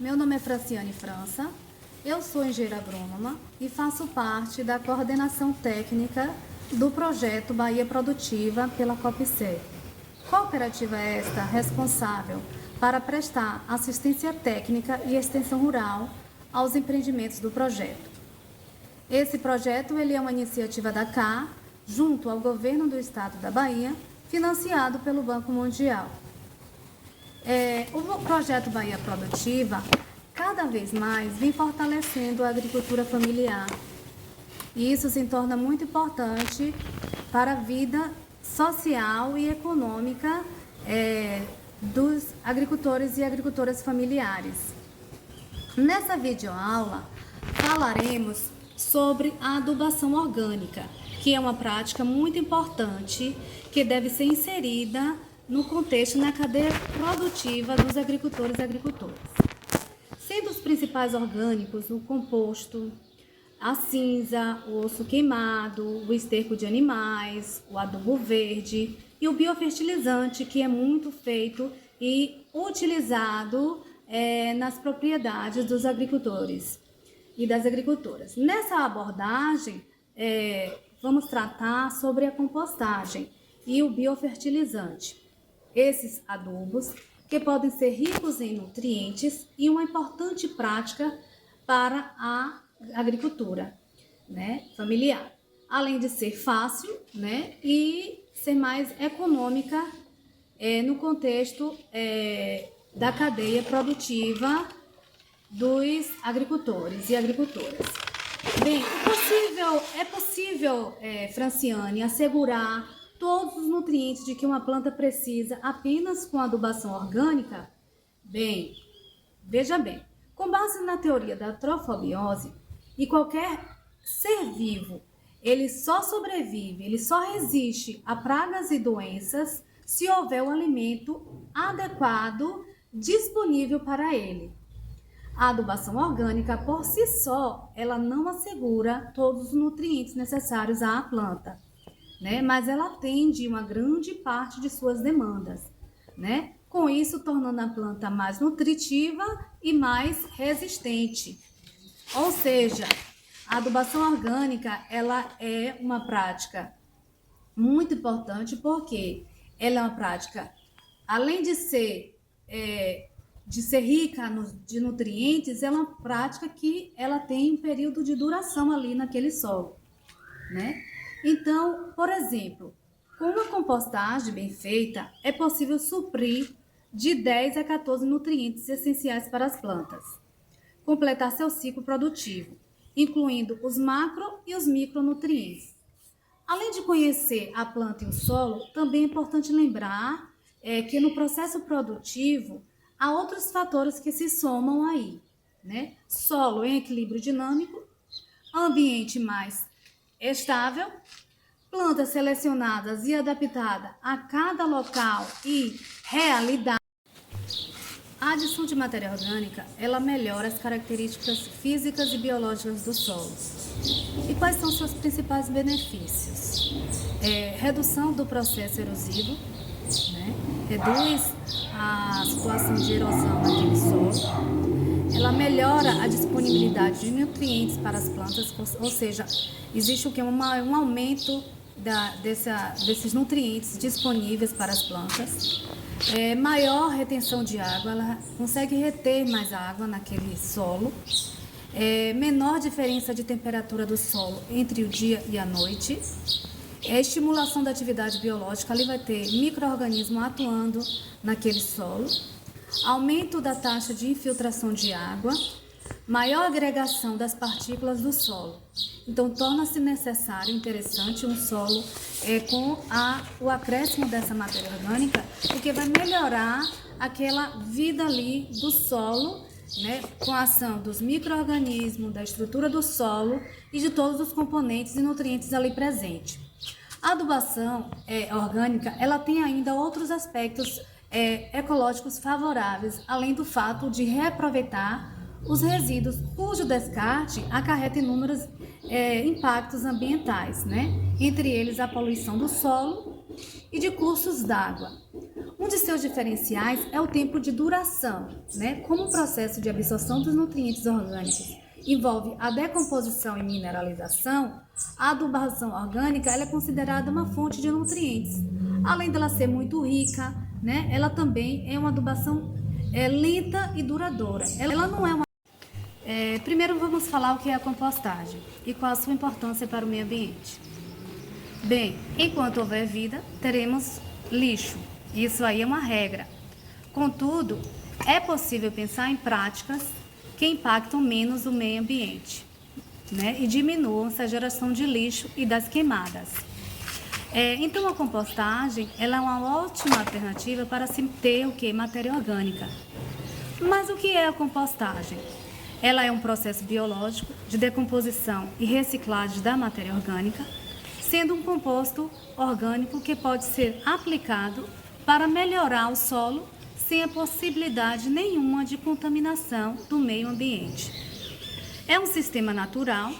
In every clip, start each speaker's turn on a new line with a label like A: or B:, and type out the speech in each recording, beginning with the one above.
A: Meu nome é Franciane França, eu sou engenheira agrônoma e faço parte da coordenação técnica do projeto Bahia Produtiva pela COPCE. Cooperativa esta responsável para prestar assistência técnica e extensão rural aos empreendimentos do projeto. Esse projeto ele é uma iniciativa da CA, junto ao governo do estado da Bahia, financiado pelo Banco Mundial. O projeto Bahia Produtiva, cada vez mais, vem fortalecendo a agricultura familiar. E isso se torna muito importante para a vida social e econômica dos agricultores e agricultoras familiares. Nessa videoaula, falaremos sobre a adubação orgânica, que é uma prática muito importante que deve ser inserida no contexto, na cadeia produtiva dos agricultores e agricultoras. Sendo os principais orgânicos o composto, a cinza, o osso queimado, o esterco de animais, o adubo verde e o biofertilizante, que é muito feito e utilizado nas propriedades dos agricultores e das agricultoras. Nessa abordagem, vamos tratar sobre a compostagem e o biofertilizante. Esses adubos que podem ser ricos em nutrientes e uma importante prática para a agricultura, familiar. Além de ser fácil, e ser mais econômica no contexto da cadeia produtiva dos agricultores e agricultoras. Bem, é possível, Franciane, assegurar todos os nutrientes de que uma planta precisa apenas com adubação orgânica? Bem, veja bem, com base na teoria da trofobiose, e qualquer ser vivo, ele só sobrevive, ele só resiste a pragas e doenças se houver o alimento adequado disponível para ele. A adubação orgânica, por si só, ela não assegura todos os nutrientes necessários à planta, mas ela atende uma grande parte de suas demandas, com isso tornando a planta mais nutritiva e mais resistente. Ou seja, a adubação orgânica ela é uma prática muito importante porque ela é uma prática, além de ser rica de nutrientes, ela é uma prática que ela tem um período de duração ali naquele solo, Então, por exemplo, com uma compostagem bem feita, é possível suprir de 10 a 14 nutrientes essenciais para as plantas, completar seu ciclo produtivo, incluindo os macro e os micronutrientes. Além de conhecer a planta e o solo, também é importante lembrar que no processo produtivo há outros fatores que se somam aí, Solo em equilíbrio dinâmico, ambiente mais estável, plantas selecionadas e adaptadas a cada local e realidade. A adição de matéria orgânica, ela melhora as características físicas e biológicas do solo. E quais são seus principais benefícios? Redução do processo erosivo, reduz a situação de erosão naquele solo. Ela melhora a disponibilidade de nutrientes para as plantas, ou seja, existe um aumento desses nutrientes disponíveis para as plantas. Maior retenção de água, ela consegue reter mais água naquele solo. Menor diferença de temperatura do solo entre o dia e a noite. Estimulação da atividade biológica, ali vai ter micro-organismo atuando naquele solo. Aumento da taxa de infiltração de água, maior agregação das partículas do solo. Então, torna-se necessário, interessante, um solo com o acréscimo dessa matéria orgânica, porque vai melhorar aquela vida ali do solo, com a ação dos micro-organismos, da estrutura do solo e de todos os componentes e nutrientes ali presentes. A adubação orgânica, ela tem ainda outros aspectos ecológicos favoráveis, além do fato de reaproveitar os resíduos, cujo descarte acarreta inúmeros impactos ambientais, entre eles a poluição do solo e de cursos d'água. Um de seus diferenciais é o tempo de duração, né? Como o processo de absorção dos nutrientes orgânicos envolve a decomposição e mineralização, a adubação orgânica ela é considerada uma fonte de nutrientes. Além dela ser muito rica, né? Ela também é uma adubação lenta e duradoura. Ela não é uma... primeiro vamos falar o que é a compostagem e qual a sua importância para o meio ambiente. Bem, enquanto houver vida, teremos lixo. Isso aí é uma regra. Contudo, é possível pensar em práticas que impactam menos o meio ambiente, né? E diminuam essa geração de lixo e das queimadas. Então, a compostagem ela é uma ótima alternativa para se ter o que? Matéria orgânica. Mas o que é a compostagem? Ela é um processo biológico de decomposição e reciclagem da matéria orgânica, sendo um composto orgânico que pode ser aplicado para melhorar o solo sem a possibilidade nenhuma de contaminação do meio ambiente. É um sistema natural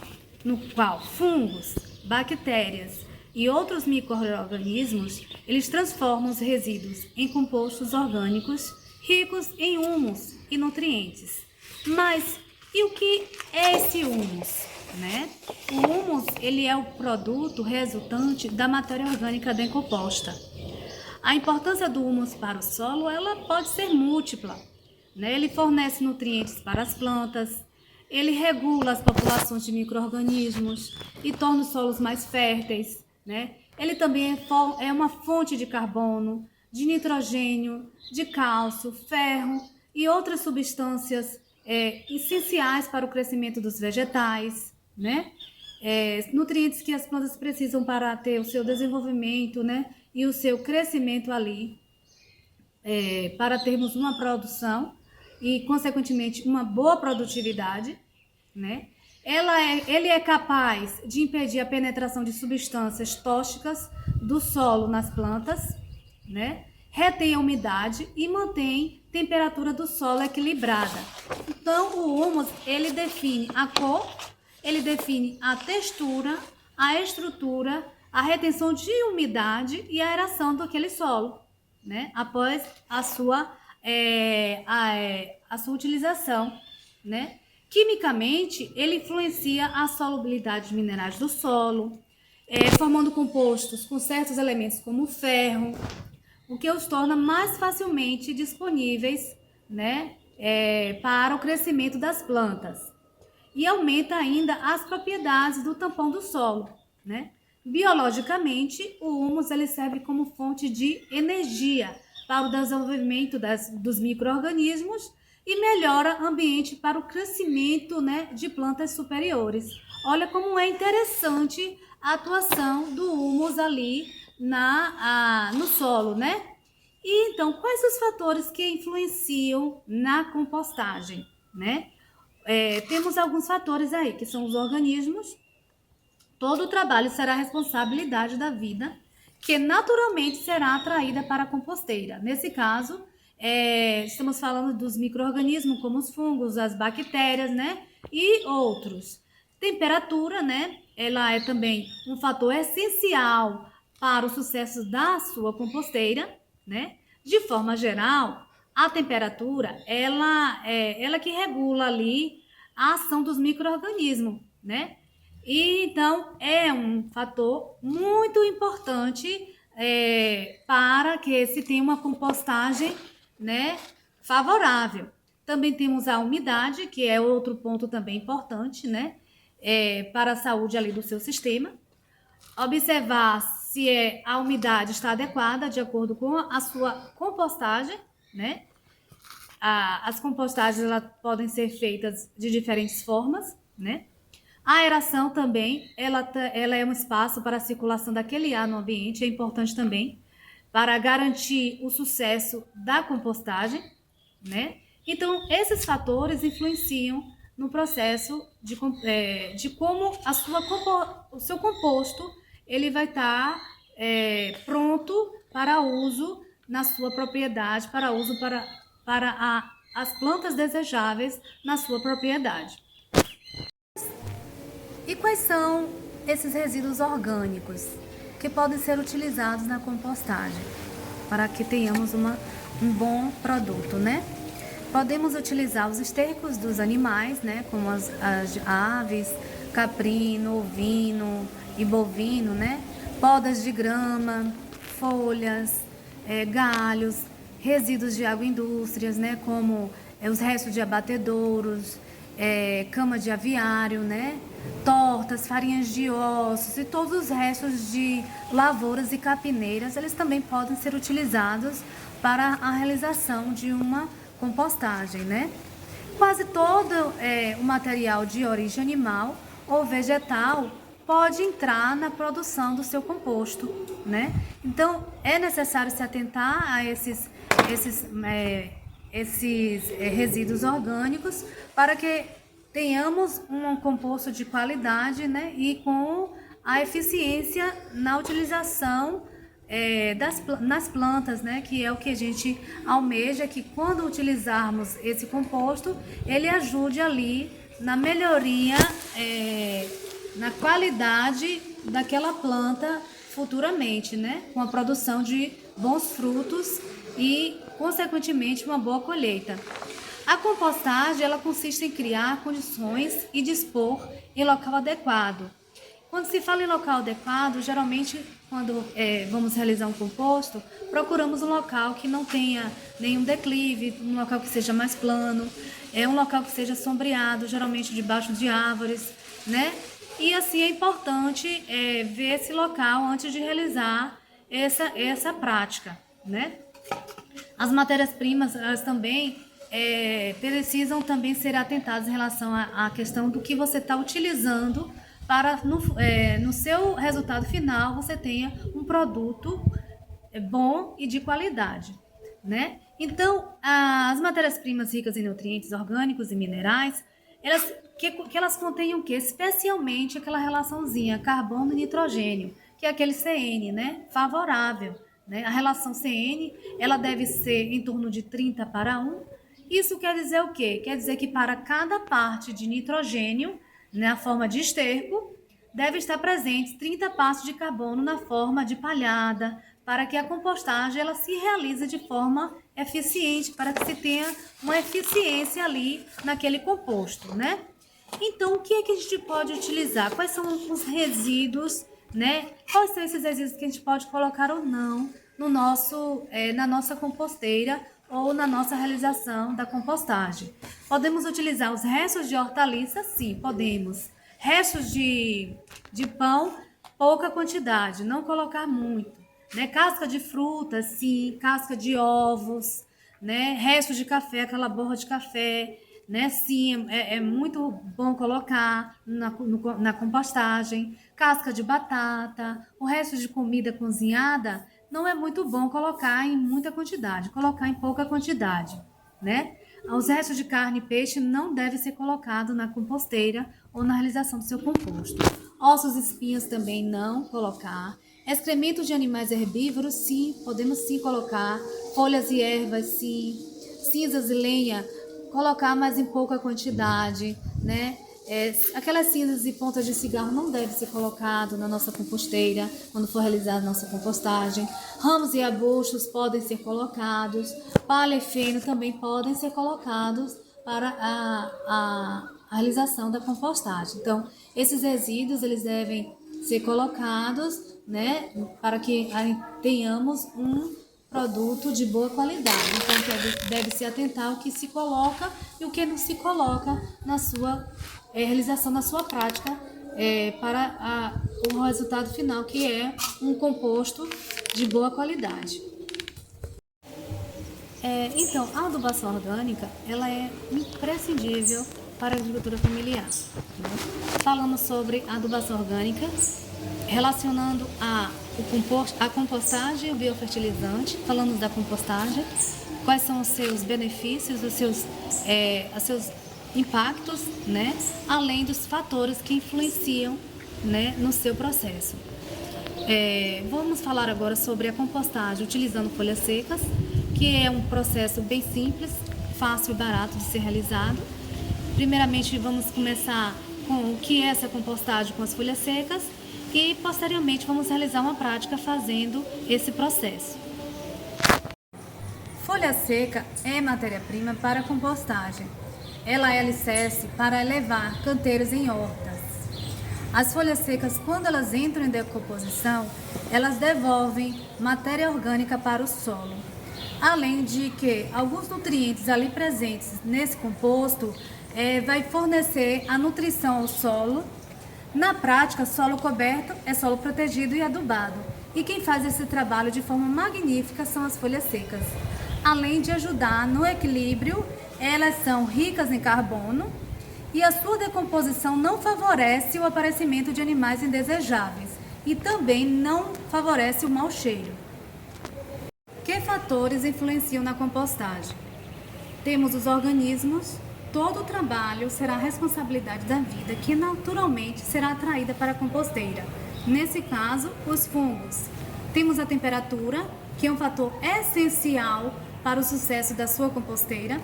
A: no qual fungos, bactérias e outros micro-organismos eles transformam os resíduos em compostos orgânicos ricos em humus e nutrientes. Mas e o que é esse humus? Né? O humus ele é o produto resultante da matéria orgânica decomposta. A importância do humus para o solo ela pode ser múltipla, né? Ele fornece nutrientes para as plantas, ele regula as populações de micro-organismos e torna os solos mais férteis, né? Ele também é uma fonte de carbono, de nitrogênio, de cálcio, ferro e outras substâncias essenciais para o crescimento dos vegetais, né? Nutrientes que as plantas precisam para ter o seu desenvolvimento, né? E o seu crescimento ali, para termos uma produção e, consequentemente, uma boa produtividade, né? Ele é capaz de impedir a penetração de substâncias tóxicas do solo nas plantas, né? Retém a umidade e mantém a temperatura do solo equilibrada. Então, o humus, ele define a cor, ele define a textura, a estrutura, a retenção de umidade e a aeração daquele solo, né? Após a sua utilização, né? Quimicamente, ele influencia a solubilidade de minerais do solo, formando compostos com certos elementos como o ferro, o que os torna mais facilmente disponíveis, né? Para o crescimento das plantas. E aumenta ainda as propriedades do tampão do solo, né? Biologicamente, o humus ele serve como fonte de energia para o desenvolvimento dos micro-organismos e melhora o ambiente para o crescimento, né, de plantas superiores. Olha como é interessante a atuação do humus ali no solo, né? E então, quais os fatores que influenciam na compostagem, né? Temos alguns fatores aí, que são os organismos. Todo o trabalho será responsabilidade da vida, que naturalmente será atraída para a composteira. Nesse caso, estamos falando dos micro-organismos, como os fungos, as bactérias, né? E outros. Temperatura, né? Ela é também um fator essencial para o sucesso da sua composteira, né? De forma geral, a temperatura, ela que regula ali a ação dos micro-organismos, né? E então é um fator muito importante para que se tenha uma compostagem, né, favorável. Também temos a umidade, que é outro ponto também importante, né, para a saúde ali do seu sistema. Observar se a umidade está adequada de acordo com a sua compostagem, né? As compostagens elas podem ser feitas de diferentes formas, né? A aeração também, ela é um espaço para a circulação daquele ar no ambiente, é importante também para garantir o sucesso da compostagem, né? Então, esses fatores influenciam no processo de como o seu composto ele vai estar pronto para uso na sua propriedade, para uso para as plantas desejáveis na sua propriedade. E quais são esses resíduos orgânicos que podem ser utilizados na compostagem? para que tenhamos um bom produto, né? Podemos utilizar os estercos dos animais, né? Como as aves, caprino, ovino e bovino, né? Podas de grama, folhas, galhos, resíduos de agroindústrias, né? Como os restos de abatedouros, cama de aviário, né? Tortas, farinhas de ossos e todos os restos de lavouras e capineiras, eles também podem ser utilizados para a realização de uma compostagem, né? Quase todo o material de origem animal ou vegetal pode entrar na produção do seu composto, né? Então, é necessário se atentar a esses resíduos orgânicos para que tenhamos um composto de qualidade, né? E com a eficiência na utilização nas plantas, né? Que é o que a gente almeja, que quando utilizarmos esse composto, ele ajude ali na melhoria, na qualidade daquela planta futuramente, né? Com a produção de bons frutos e, consequentemente, uma boa colheita. A compostagem, ela consiste em criar condições e dispor em local adequado. Quando se fala em local adequado, geralmente, quando vamos realizar um composto, procuramos um local que não tenha nenhum declive, um local que seja mais plano, um local que seja sombreado, geralmente debaixo de árvores, né? E assim é importante ver esse local antes de realizar essa prática, né? As matérias-primas, elas também precisam também ser atentadas em relação à questão do que você está utilizando para no seu resultado final você tenha um produto bom e de qualidade, né? Então, as matérias-primas ricas em nutrientes orgânicos e minerais, elas contêm o quê? Especialmente aquela relaçãozinha carbono e nitrogênio, que é aquele CN, né? Favorável, né? A relação CN, ela deve ser em torno de 30:1. Isso quer dizer o quê? Quer dizer que para cada parte de nitrogênio, na forma de esterco, deve estar presente 30 partes de carbono na forma de palhada, para que a compostagem ela se realize de forma eficiente, para que se tenha uma eficiência ali naquele composto, né? Então, o que é que a gente pode utilizar? Quais são os resíduos, né? Quais são esses resíduos que a gente pode colocar ou não no na nossa composteira ou na nossa realização da compostagem? Podemos utilizar os restos de hortaliças? Sim, podemos. Restos de pão, pouca quantidade, não colocar muito, né? Casca de frutas, sim, casca de ovos, né? Restos de café, aquela borra de café, né? Sim, é muito bom colocar na compostagem. Casca de batata, o resto de comida cozinhada, não é muito bom colocar em muita quantidade, colocar em pouca quantidade, né? Os restos de carne e peixe não devem ser colocados na composteira ou na realização do seu composto. Ossos e espinhos também não colocar. Excrementos de animais herbívoros, sim, podemos sim colocar. Folhas e ervas, sim. Cinzas e lenha, colocar, mas em pouca quantidade, né? Aquelas cinzas e pontas de cigarro não devem ser colocadas na nossa composteira quando for realizada a nossa compostagem. Ramos e arbustos podem ser colocados. Palha e feno também podem ser colocados para a realização da compostagem. Então, esses resíduos eles devem ser colocados, né, para que tenhamos um produto de boa qualidade. Então, deve se atentar ao que se coloca e o que não se coloca na sua realização, na sua prática, para o resultado final, que é um composto de boa qualidade. Então, a adubação orgânica, ela é imprescindível para a agricultura familiar, né? Falando sobre a adubação orgânica, relacionando a compostagem e o biofertilizante, falando da compostagem, quais são os seus benefícios, os seus impactos, né? Além dos fatores que influenciam, né, no seu processo. Vamos falar agora sobre a compostagem utilizando folhas secas, que é um processo bem simples, fácil e barato de ser realizado. Primeiramente, vamos começar com o que é essa compostagem com as folhas secas e, posteriormente, vamos realizar uma prática fazendo esse processo. folha seca é matéria-prima para compostagem. Ela é alicerce para elevar canteiros em hortas. As folhas secas, quando elas entram em decomposição, elas devolvem matéria orgânica para o solo. Além de que alguns nutrientes ali presentes nesse composto vai fornecer a nutrição ao solo. Na prática, solo coberto é solo protegido e adubado. E quem faz esse trabalho de forma magnífica são as folhas secas. Além de ajudar no equilíbrio, elas são ricas em carbono e a sua decomposição não favorece o aparecimento de animais indesejáveis e também não favorece o mau cheiro. Que fatores influenciam na compostagem? Temos os organismos. Todo o trabalho será responsabilidade da vida, que naturalmente será atraída para a composteira. Nesse caso, os fungos. Temos a temperatura, que é um fator essencial para o sucesso da sua composteira.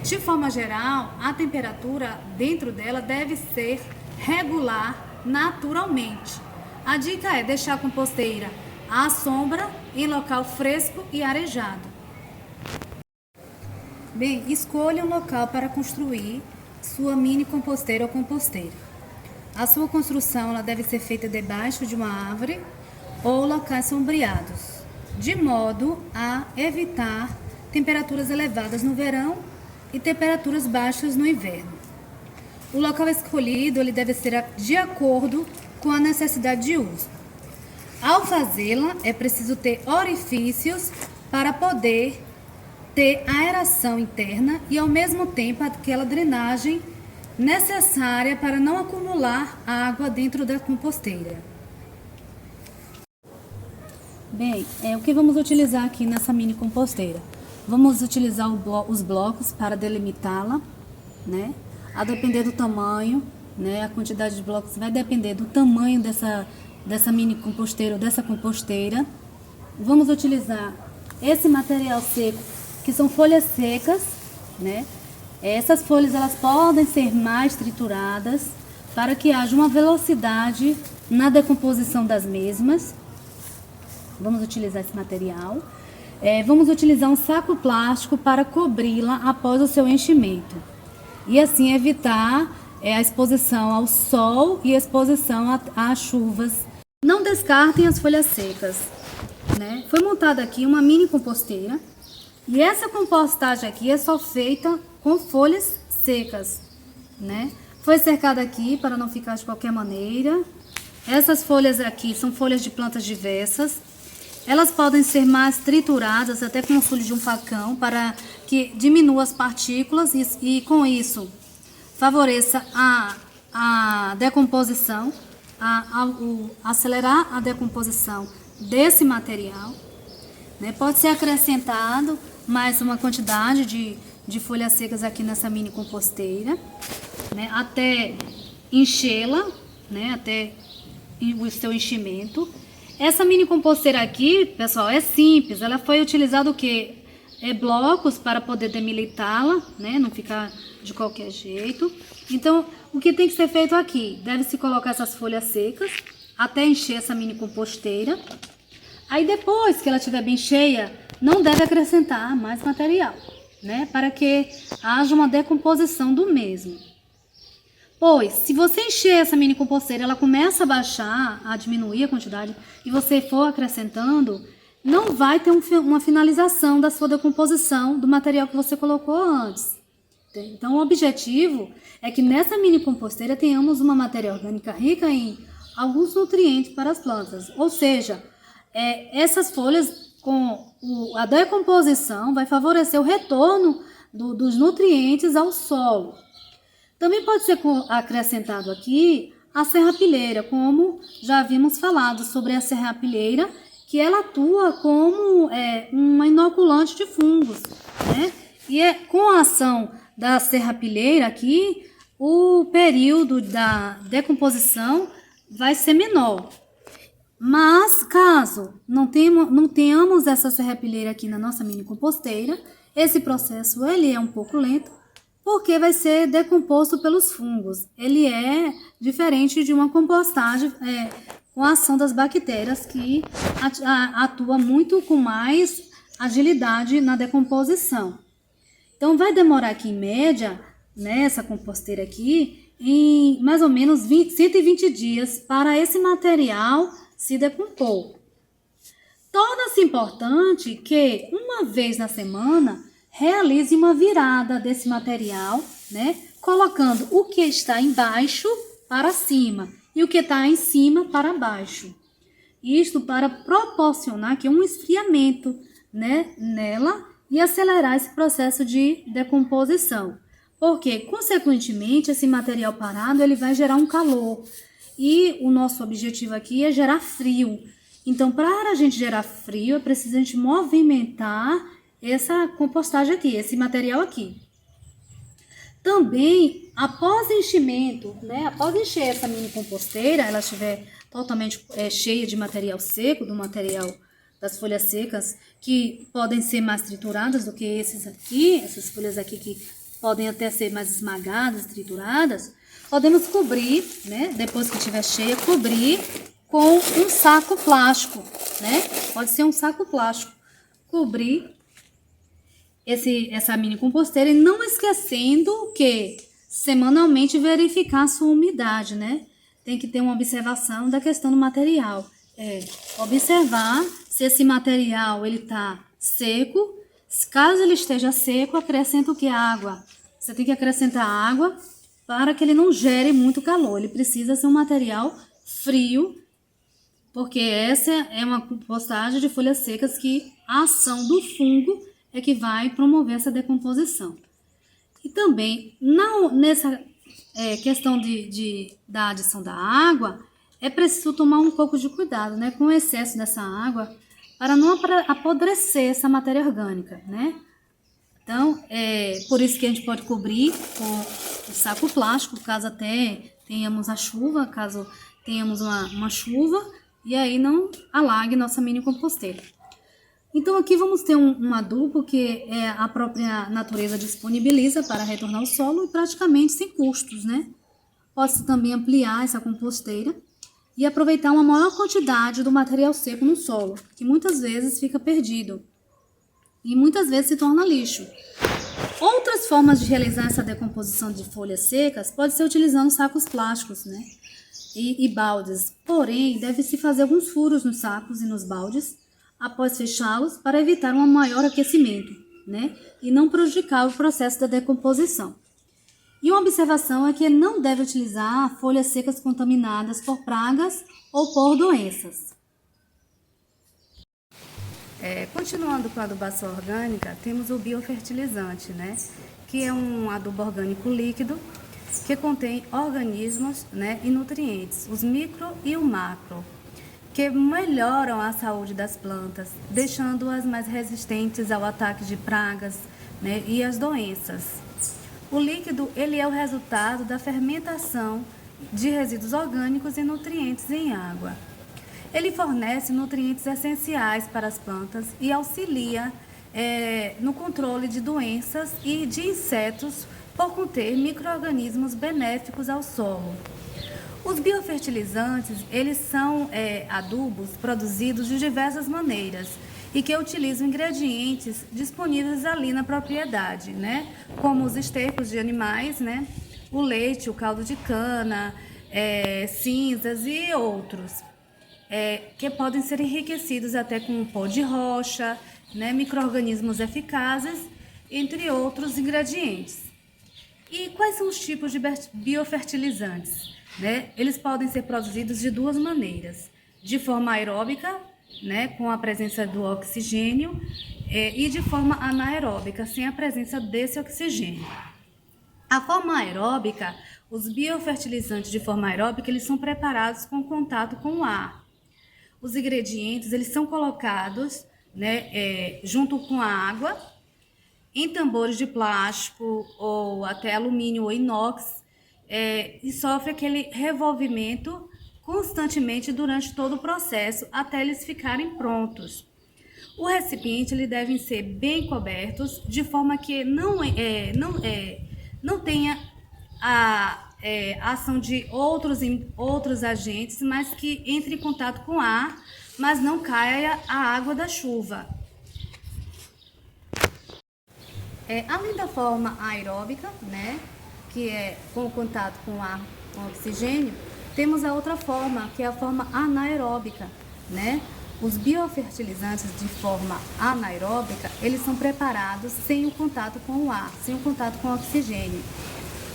A: De forma geral, a temperatura dentro dela deve ser regular naturalmente. A dica é deixar a composteira à sombra, em local fresco e arejado. Bem, escolha um local para construir sua mini composteira ou composteira. A sua construção ela deve ser feita debaixo de uma árvore ou locais sombreados, de modo a evitar temperaturas elevadas no verão e temperaturas baixas no inverno. O local escolhido ele deve ser de acordo com a necessidade de uso. Ao fazê-la, é preciso ter orifícios para poder ter aeração interna e, ao mesmo tempo, aquela drenagem necessária para não acumular água dentro da composteira. Bem, o que vamos utilizar aqui nessa mini composteira? Vamos utilizar os blocos para delimitá-la, né? A depender do tamanho, né? A quantidade de blocos vai depender do tamanho dessa mini composteira ou dessa composteira. Vamos utilizar esse material seco, que são folhas secas, né? Essas folhas elas podem ser mais trituradas para que haja uma velocidade na decomposição das mesmas. Vamos utilizar esse material. Vamos utilizar um saco plástico para cobri-la após o seu enchimento. E assim evitar a exposição ao sol e a exposição a chuvas. Não descartem as folhas secas, né? Foi montada aqui uma mini composteira. E essa compostagem aqui é só feita com folhas secas, né? Foi cercada aqui para não ficar de qualquer maneira. Essas folhas aqui são folhas de plantas diversas. Elas podem ser mais trituradas até com o auxílio de um facão para que diminua as partículas e com isso favoreça a decomposição, acelerar a decomposição desse material, né? Pode ser acrescentado mais uma quantidade de folhas secas aqui nessa mini composteira, né? Até enchê-la, né? Até o seu enchimento. Essa mini composteira aqui, pessoal, é simples. Ela foi utilizada o quê? Blocos para poder demilitá-la, né? Não ficar de qualquer jeito. Então, o que tem que ser feito aqui? Deve-se colocar essas folhas secas até encher essa mini composteira. Aí depois que ela estiver bem cheia, não deve acrescentar mais material, né? Para que haja uma decomposição do mesmo. Pois, se você encher essa mini composteira, ela começa a baixar, a diminuir a quantidade, e você for acrescentando, não vai ter uma finalização da sua decomposição do material que você colocou antes. Então, o objetivo é que nessa mini composteira tenhamos uma matéria orgânica rica em alguns nutrientes para as plantas. Ou seja, essas folhas com a decomposição vai favorecer o retorno dos nutrientes ao solo. Também pode ser acrescentado aqui a serrapilheira, como já havíamos falado sobre a serrapilheira, que ela atua como uma inoculante de fungos, né? E com a ação da serrapilheira aqui, o período da decomposição vai ser menor. Mas caso não tenhamos essa serrapilheira aqui na nossa mini composteira, esse processo ele é um pouco lento, porque vai ser decomposto pelos fungos. Ele é diferente de uma compostagem com a ação das bactérias, que atua muito com mais
B: agilidade na decomposição. Então, vai demorar aqui, em média, nessa composteira aqui, em mais ou menos 120 dias para esse material se decompor. Torna-se importante que, uma vez na semana, realize uma virada desse material, né? Colocando o que está embaixo para cima e o que está em cima para baixo. Isto para proporcionar aqui um esfriamento, né, nela e acelerar esse processo de decomposição. Porque, consequentemente, esse material parado ele vai gerar um calor. E o nosso objetivo aqui é gerar frio. Então, para a gente gerar frio, é preciso a gente movimentar essa compostagem aqui, esse material aqui. Também, após enchimento, né, após encher essa mini composteira, ela estiver totalmente cheia de material seco, do material das folhas secas, que podem ser mais trituradas do que esses aqui, essas folhas aqui que podem até ser mais esmagadas, trituradas, podemos cobrir, né, depois que estiver cheia, cobrir com um saco plástico, né? Pode ser um saco plástico. Cobrir essa mini composteira e não esquecendo que semanalmente verificar a sua umidade, né? Tem que ter uma observação da questão do material. Observar se esse material ele tá seco. Caso ele esteja seco, acrescenta o que? Água. Você tem que acrescentar água para que ele não gere muito calor. Ele precisa ser um material frio, porque essa é uma compostagem de folhas secas que a ação do fungo é que vai promover essa decomposição. E também, nessa questão da adição da água, é preciso tomar um pouco de cuidado, né, com o excesso dessa água, para não apodrecer essa matéria orgânica, né? Então, por isso que a gente pode cobrir com o saco plástico, caso até tenhamos a chuva, caso tenhamos uma chuva, e aí não alague nossa mini composteira. Então aqui vamos ter um adubo que a própria natureza disponibiliza para retornar ao solo e praticamente sem custos, né? Pode-se também ampliar essa composteira e aproveitar uma maior quantidade do material seco no solo, que muitas vezes fica perdido e muitas vezes se torna lixo. Outras formas de realizar essa decomposição de folhas secas pode ser utilizando sacos plásticos, né? E baldes. Porém, deve-se fazer alguns furos nos sacos e nos baldes após fechá-los para evitar um maior aquecimento, né? E não prejudicar o processo da decomposição. E uma observação é que não deve utilizar folhas secas contaminadas por pragas ou por doenças.
A: Continuando com a adubação orgânica, temos o biofertilizante, né? Que é um adubo orgânico líquido que contém organismos, né, e nutrientes, os micro e o macro, que melhoram a saúde das plantas, deixando-as mais resistentes ao ataque de pragas, né, e as doenças. O líquido ele é o resultado da fermentação de resíduos orgânicos e nutrientes em água. Ele fornece nutrientes essenciais para as plantas e auxilia no controle de doenças e de insetos por conter micro-organismos benéficos ao solo. Os biofertilizantes, eles são adubos produzidos de diversas maneiras e que utilizam ingredientes disponíveis ali na propriedade, né? Como os estercos de animais, né? O leite, o caldo de cana, cinzas e outros, que podem ser enriquecidos até com pó de rocha, né? Micro-organismos eficazes, entre outros ingredientes. E quais são os tipos de biofertilizantes? Né? Eles podem ser produzidos de duas maneiras, de forma aeróbica, né, com a presença do oxigênio, e de forma anaeróbica, sem a presença desse oxigênio. A forma aeróbica, os biofertilizantes de forma aeróbica, eles são preparados com contato com o ar. Os ingredientes, eles são colocados, né, junto com a água, em tambores de plástico ou até alumínio ou inox, e sofre aquele revolvimento constantemente durante todo o processo até eles ficarem prontos. O recipiente ele devem ser bem cobertos de forma que não tenha a ação de outros agentes, mas que entre em contato com o ar, mas não caia a água da chuva. Além da forma aeróbica, né, que é com o contato com ar, com oxigênio, temos a outra forma, que é a forma anaeróbica, né? Os biofertilizantes de forma anaeróbica, eles são preparados sem o contato com o ar, sem o contato com o oxigênio.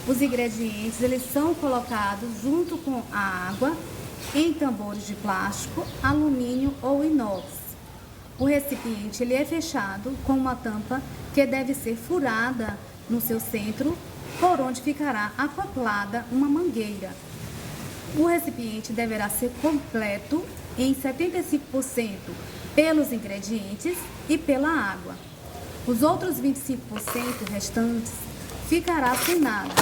A: Os ingredientes, eles são colocados junto com a água em tambores de plástico, alumínio ou inox. O recipiente, ele é fechado com uma tampa que deve ser furada no seu centro, por onde ficará acoplada uma mangueira. O recipiente deverá ser completo em 75% pelos ingredientes e pela água. Os outros 25% restantes ficará sem nada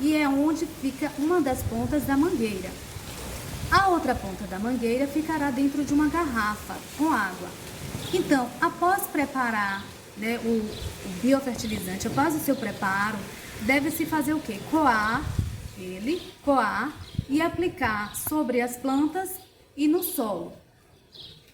A: e é onde fica uma das pontas da mangueira. A outra ponta da mangueira ficará dentro de uma garrafa com água. Então, após preparar, né, o biofertilizante, após o seu preparo, deve-se fazer o quê? Coar e aplicar sobre as plantas e no solo.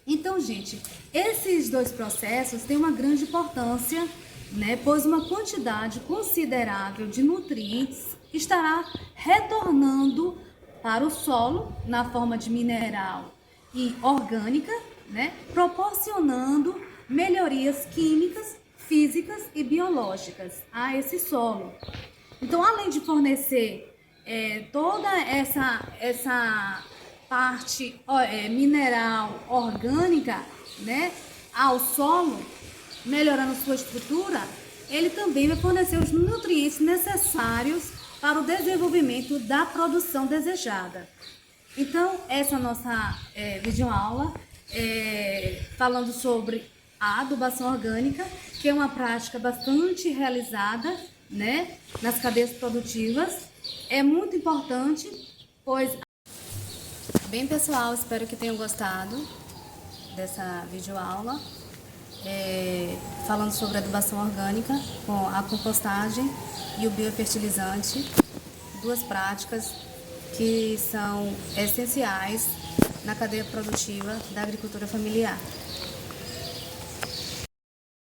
A: Então, gente, esses dois processos têm uma grande importância, né, pois uma quantidade considerável de nutrientes estará retornando para o solo na forma de mineral e orgânica, né, proporcionando melhorias químicas, físicas e biológicas a esse solo. Então, além de fornecer toda essa parte mineral orgânica, né, ao solo, melhorando sua estrutura, ele também vai fornecer os nutrientes necessários para o desenvolvimento da produção desejada. Então, essa nossa videoaula falando sobre a adubação orgânica, que é uma prática bastante realizada, né, nas cadeias produtivas. É muito importante, pois... Bem, pessoal, espero que tenham gostado dessa videoaula, falando sobre a adubação orgânica com a compostagem e o biofertilizante, duas práticas que são essenciais na cadeia produtiva da agricultura familiar.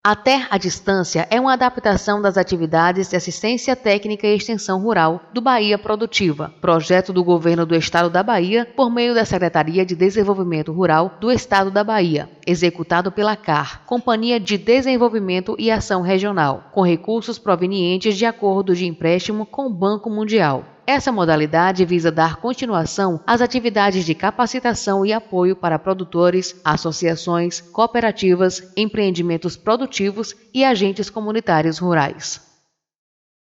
C: A Terra à Distância é uma adaptação das atividades de assistência técnica e extensão rural do Bahia Produtiva, projeto do Governo do Estado da Bahia por meio da Secretaria de Desenvolvimento Rural do Estado da Bahia, executado pela CAR, Companhia de Desenvolvimento e Ação Regional, com recursos provenientes de acordo de empréstimo com o Banco Mundial. Essa modalidade visa dar continuação às atividades de capacitação e apoio para produtores, associações, cooperativas, empreendimentos produtivos e agentes comunitários rurais.